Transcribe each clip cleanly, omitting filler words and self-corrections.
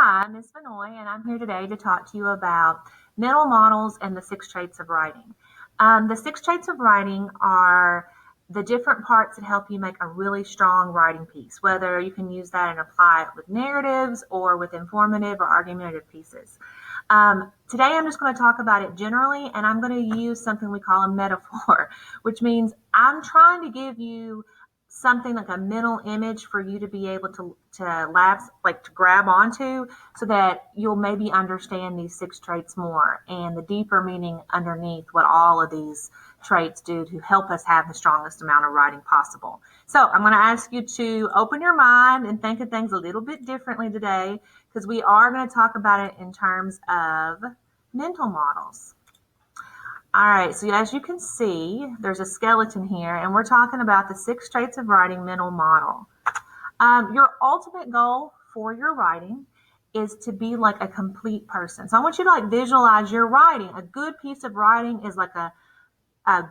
Hi, I'm Miss Vanoy, and I'm here today to talk to you about mental models and the six traits of writing. The six traits of writing are the different parts that help you make a really strong writing piece, whether you can use that and apply it with narratives or with informative or argumentative pieces. Today, I'm just going to talk about it generally, and I'm going to use something we call a metaphor, which means I'm trying to give you something like a mental image for you to be able to lapse, like to grab onto, so that you'll maybe understand these six traits more and the deeper meaning underneath what all of these traits do to help us have the strongest amount of writing possible. So I'm going to ask you to open your mind and think of things a little bit differently today, because we are going to talk about it in terms of mental models. All right, so as you can see, there's a skeleton here, and we're talking about the six traits of writing mental model. Your ultimate goal for your writing is to be like a complete person. So I want you to visualize your writing. A good piece of writing is like a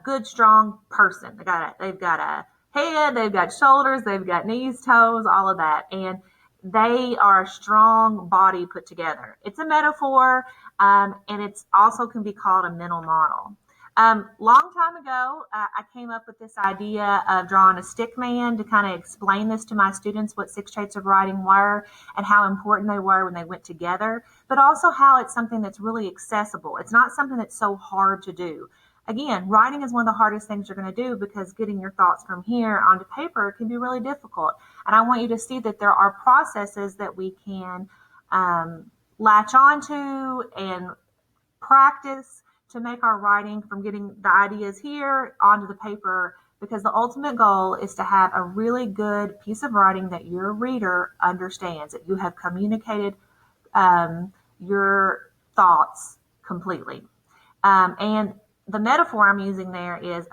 good, strong person. They've got a head, they've got shoulders, they've got knees, toes, all of that. And they are a strong body put together. It's a metaphor, and it's also can be called a mental model. Long time ago, I came up with this idea of drawing a stick man to kind of explain this to my students, what six traits of writing were and how important they were when they went together, but also how it's something that's really accessible. It's not something that's so hard to do. Again, writing is one of the hardest things you're going to do, because getting your thoughts from here onto paper can be really difficult. And I want you to see that there are processes that we can latch onto and practice to make our writing from getting the ideas here onto the paper, because the ultimate goal is to have a really good piece of writing that your reader understands, that you have communicated your thoughts completely. And the metaphor I'm using there is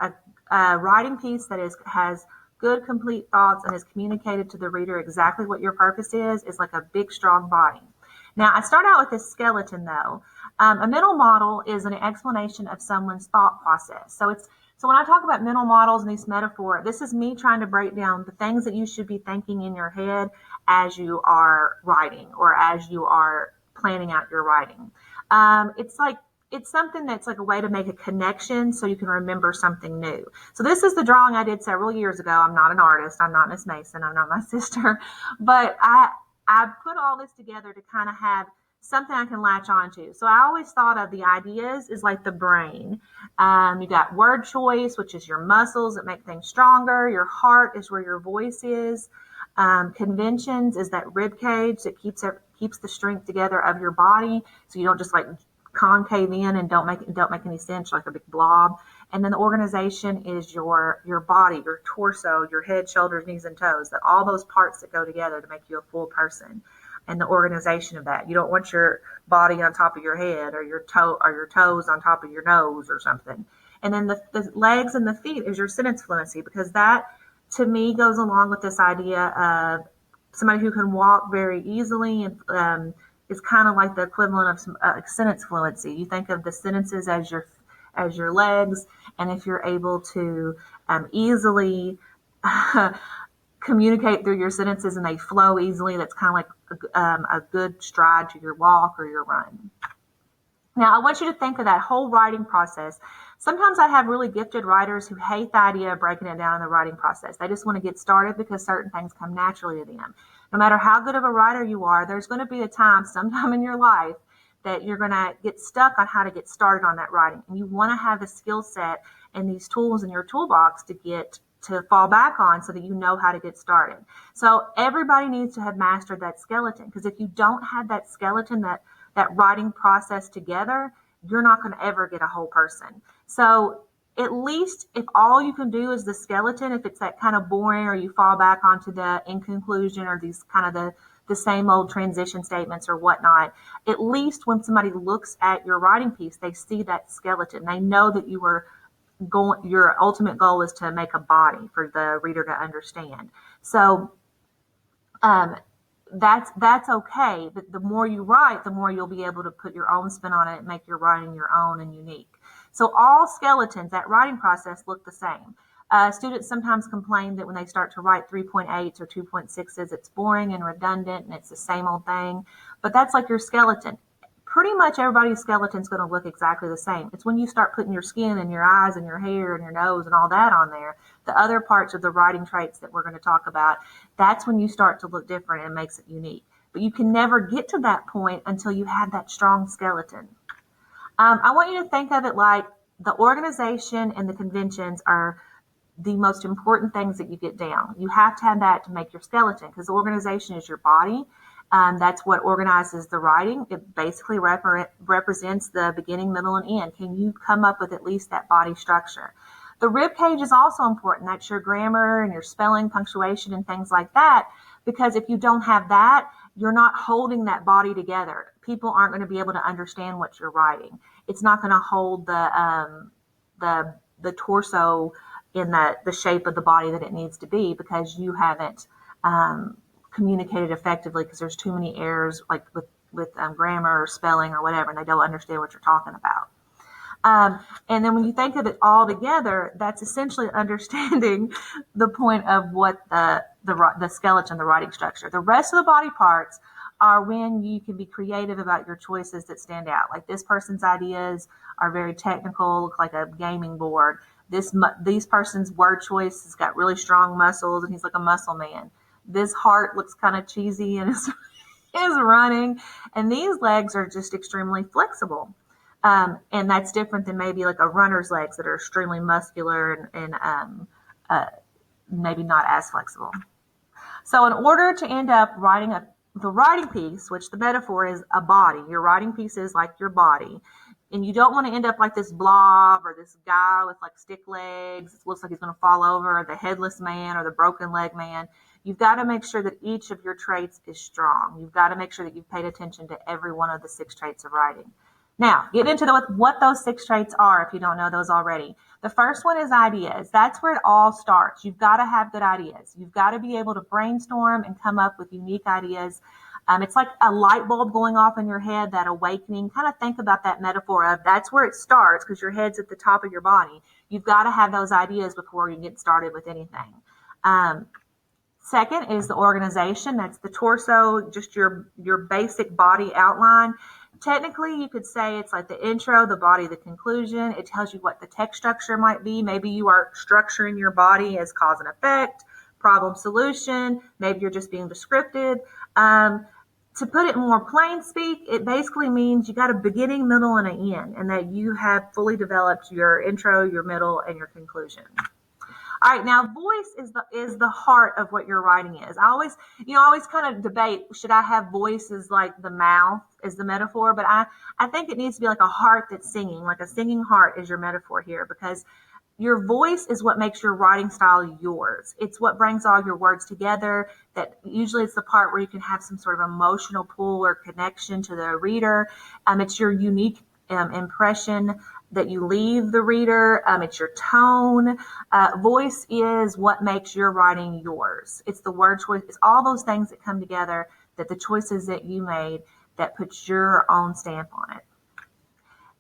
a writing piece that has good, complete thoughts and is communicated to the reader exactly what your purpose is like a big, strong body. Now, I start out with this skeleton, though. A mental model is an explanation of someone's thought process. So when I talk about mental models and this metaphor, this is me trying to break down the things that you should be thinking in your head as you are writing or as you are planning out your writing. It's something that's like a way to make a connection so you can remember something new. So this is the drawing I did several years ago. I'm not an artist. I'm not Miss Mason. I'm not my sister. But I put all this together to kind of have something I can latch onto. So I always thought of the ideas as like the brain. You got word choice, which is your muscles that make things stronger. Your heart is where your voice is. Conventions is that rib cage that keeps the strength together of your body, so you don't just concave in and don't make any sense like a big blob. And then the organization is your body, your torso, your head, shoulders, knees, and toes, that all those parts that go together to make you a full person. And the organization of that. You don't want your body on top of your head or your toes on top of your nose or something. And then the legs and the feet is your sentence fluency, because that to me goes along with this idea of somebody who can walk very easily and is kind of like the equivalent of some sentence fluency. You think of the sentences as your legs, and if you're able to easily communicate through your sentences and they flow easily, that's kind of like a good stride to your walk or your run. Now, I want you to think of that whole writing process. Sometimes I have really gifted writers who hate the idea of breaking it down in the writing process. They just want to get started because certain things come naturally to them. No matter how good of a writer you are, there's going to be a time sometime in your life that you're going to get stuck on how to get started on that writing. And you want to have the skill set and these tools in your toolbox to fall back on so that you know how to get started. So everybody needs to have mastered that skeleton, because if you don't have that skeleton, that writing process together, you're not going to ever get a whole person. So at least if all you can do is the skeleton, if it's that kind of boring or you fall back onto the in conclusion or these kind of the same old transition statements or whatnot, at least when somebody looks at your writing piece, they see that skeleton. They know that your ultimate goal is to make a body for the reader to understand. So that's okay. But the more you write, the more you'll be able to put your own spin on it and make your writing your own and unique. So all skeletons, that writing process, look the same. Students sometimes complain that when they start to write 3.8s or 2.6s, it's boring and redundant and it's the same old thing. But that's like your skeleton. Pretty much everybody's skeleton is going to look exactly the same. It's when you start putting your skin and your eyes and your hair and your nose and all that on there, the other parts of the writing traits that we're going to talk about, that's when you start to look different and makes it unique. But you can never get to that point until you have that strong skeleton. I want you to think of it like the organization and the conventions are the most important things that you get down. You have to have that to make your skeleton, because the organization is your body. That's what organizes the writing. It basically represents the beginning, middle, and end. Can you come up with at least that body structure? The rib cage is also important. That's your grammar and your spelling, punctuation, and things like that. Because if you don't have that, you're not holding that body together. People aren't going to be able to understand what you're writing. It's not going to hold the torso in the shape of the body that it needs to be, because you haven't communicated effectively, because there's too many errors, like with grammar or spelling or whatever, and they don't understand what you're talking about. And then when you think of it all together, that's essentially understanding the point of what the skeleton, the writing structure. The rest of the body parts are when you can be creative about your choices that stand out. Like this person's ideas are very technical, look like a gaming board. This person's word choice has got really strong muscles, and he's like a muscle man. This heart looks kind of cheesy and is running, and these legs are just extremely flexible. And that's different than maybe like a runner's legs that are extremely muscular and maybe not as flexible. So in order to end up writing the writing piece, which the metaphor is a body, your writing piece is like your body. And you don't want to end up like this blob or this guy with like stick legs. It looks like he's going to fall over, or the headless man or the broken leg man. You've got to make sure that each of your traits is strong. You've got to make sure that you've paid attention to every one of the 6 traits of writing. Now, get into what those 6 traits are if you don't know those already. The first one is ideas. That's where it all starts. You've got to have good ideas. You've got to be able to brainstorm and come up with unique ideas. It's like a light bulb going off in your head, that awakening. Kind of think about that metaphor of that's where it starts, because your head's at the top of your body. You've got to have those ideas before you get started with anything. Second is the organization. That's the torso, just your basic body outline. Technically, you could say it's like the intro, the body, the conclusion. It tells you what the text structure might be. Maybe you are structuring your body as cause and effect, problem solution. Maybe you're just being descriptive. To put it in more plain speak, it basically means you got a beginning, middle, and an end, and that you have fully developed your intro, your middle, and your conclusion. All right, now voice is the heart of what your writing is. I always kind of debate, should I have voice as like the mouth is the metaphor, but I think it needs to be like a heart that's singing, like a singing heart is your metaphor here, because your voice is what makes your writing style yours. It's what brings all your words together. That usually it's the part where you can have some sort of emotional pull or connection to the reader. It's your unique impression that you leave the reader. It's your tone. Voice is what makes your writing yours. It's the word choice. It's all those things that come together, that the choices that you made that puts your own stamp on it.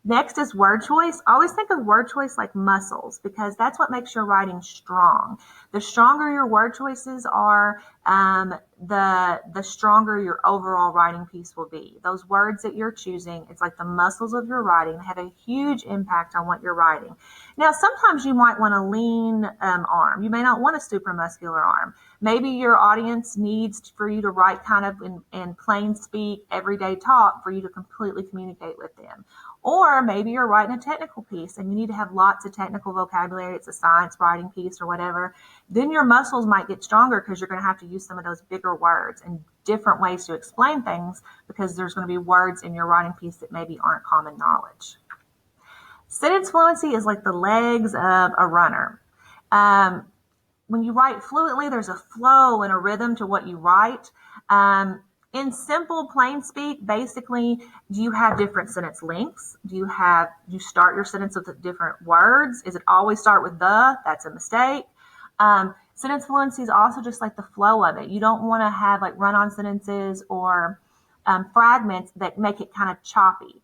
Next is word choice. I always think of word choice like muscles, because that's what makes your writing strong. The stronger your word choices are, the stronger your overall writing piece will be. Those words that you're choosing, it's like the muscles of your writing, have a huge impact on what you're writing. Now, sometimes you might want a lean arm. You may not want a super muscular arm. Maybe your audience needs for you to write kind of in plain speak, everyday talk for you to completely communicate with them. Or maybe you're writing a technical piece and you need to have lots of technical vocabulary. It's a science writing piece or whatever. Then your muscles might get stronger, because you're going to have to use some of those bigger words and different ways to explain things, because there's going to be words in your writing piece that maybe aren't common knowledge. Sentence fluency is like the legs of a runner. When you write fluently, there's a flow and a rhythm to what you write. In simple, plain speak, basically, do you have different sentence lengths? Do you start your sentence with different words? Is it always start with the? That's a mistake. Sentence fluency is also just like the flow of it. You don't want to have like run-on sentences or fragments that make it kind of choppy.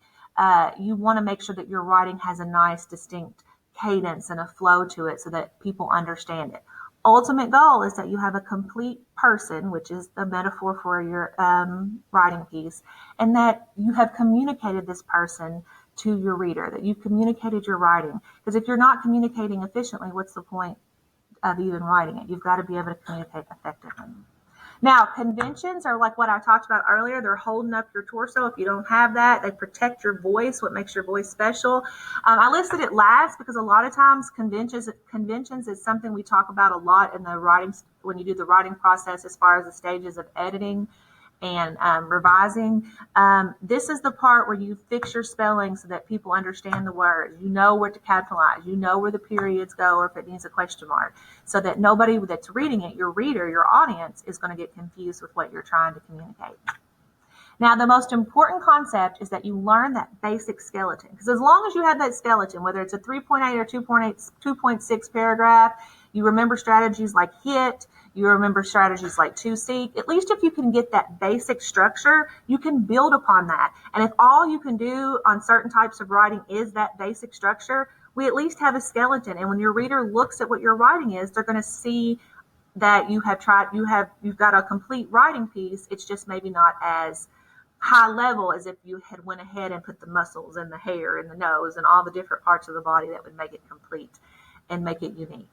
You want to make sure that your writing has a nice, distinct cadence and a flow to it so that people understand it. Ultimate goal is that you have a complete person, which is the metaphor for your writing piece, and that you have communicated this person to your reader, that you've communicated your writing. Because if you're not communicating efficiently, what's the point of even writing it? You've got to be able to communicate effectively. Now, conventions are like what I talked about earlier. They're holding up your torso. If you don't have that, they protect your voice, what makes your voice special. I listed it last because a lot of times conventions is something we talk about a lot in the writing, when you do the writing process, as far as the stages of editing and revising. This is the part where you fix your spelling so that people understand the words. You know where to capitalize. You know where the periods go, or if it needs a question mark, so that nobody that's reading it, your reader, your audience, is going to get confused with what you're trying to communicate. Now, the most important concept is that you learn that basic skeleton. Because as long as you have that skeleton, whether it's a 3.8 or 2.6 paragraph, you remember strategies like HIT, you remember strategies like to seek. At least if you can get that basic structure, you can build upon that. And if all you can do on certain types of writing is that basic structure, we at least have a skeleton. And when your reader looks at what your writing is, they're going to see that you've got a complete writing piece. It's just maybe not as high level as if you had went ahead and put the muscles and the hair and the nose and all the different parts of the body that would make it complete and make it unique.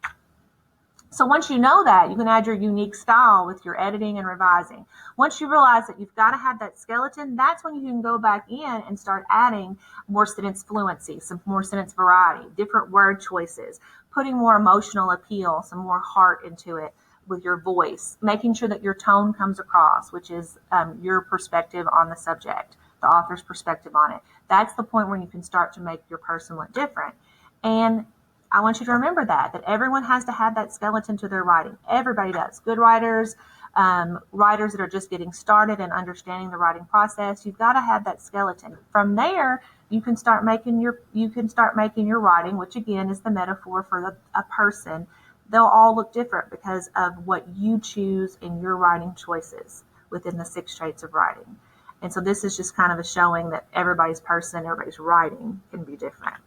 So once you know that, you can add your unique style with your editing and revising. Once you realize that you've got to have that skeleton, that's when you can go back in and start adding more sentence fluency, some more sentence variety, different word choices, putting more emotional appeal, some more heart into it with your voice, making sure that your tone comes across, which is your perspective on the subject, the author's perspective on it. That's the point where you can start to make your person look different. And I want you to remember that everyone has to have that skeleton to their writing. Everybody does. Good writers, writers that are just getting started and understanding the writing process. You've got to have that skeleton. From there, you can start making your writing, which again is the metaphor for a person. They'll all look different because of what you choose in your writing choices within the 6 traits of writing. And so this is just kind of a showing that everybody's person, everybody's writing can be different.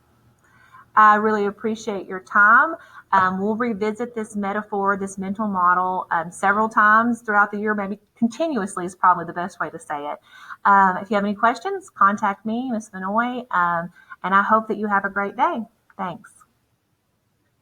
I really appreciate your time. We'll revisit this metaphor, this mental model, several times throughout the year, maybe continuously is probably the best way to say it. If you have any questions, contact me, Miss Vanoy, and I hope that you have a great day. Thanks.